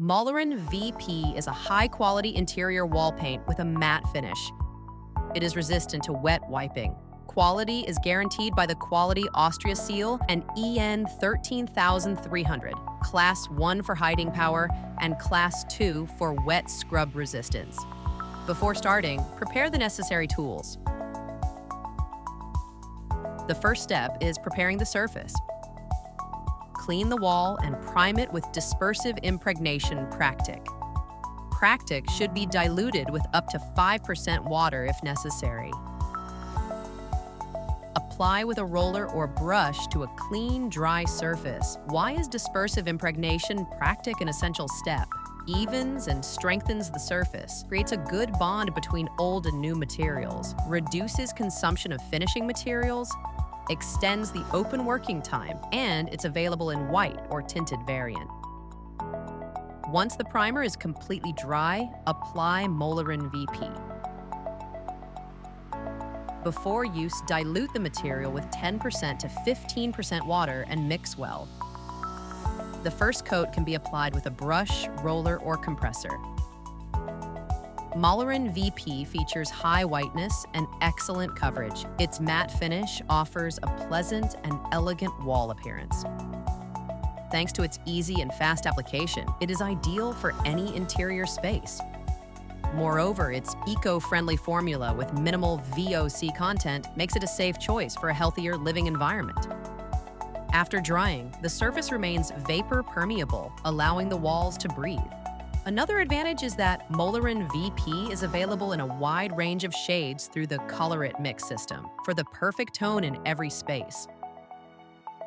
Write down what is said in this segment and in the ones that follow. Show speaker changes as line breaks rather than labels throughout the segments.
Molerin VP is a high-quality interior wall paint with a matte finish. It is resistant to wet wiping. Quality is guaranteed by the Quality Austria seal and EN 13300, Class 1 for hiding power and Class 2 for wet scrub resistance. Before starting, prepare the necessary tools. The first step is preparing the surface. Clean the wall and prime it with dispersive impregnation Practic. Practic should be diluted with up to 5% water if necessary. Apply with a roller or brush to a clean, dry surface. Why is dispersive impregnation Practic an essential step? Evens and strengthens the surface, creates a good bond between old and new materials, reduces consumption of finishing materials, extends the open working time, and it's available in white or tinted variant. Once the primer is completely dry, apply Molerin VP. Before use, dilute the material with 10% to 15% water and mix well. The first coat can be applied with a brush, roller, or compressor. Molerin VP features high whiteness and excellent coverage. Its matte finish offers a pleasant and elegant wall appearance. Thanks to its easy and fast application, it is ideal for any interior space. Moreover, its eco-friendly formula with minimal VOC content makes it a safe choice for a healthier living environment. After drying, the surface remains vapor permeable, allowing the walls to breathe. Another advantage is that Molerin VP is available in a wide range of shades through the Colorit mix system for the perfect tone in every space.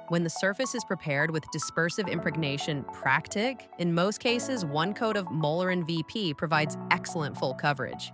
When the surface is prepared with dispersive impregnation Practic, in most cases, one coat of Molerin VP provides excellent full coverage.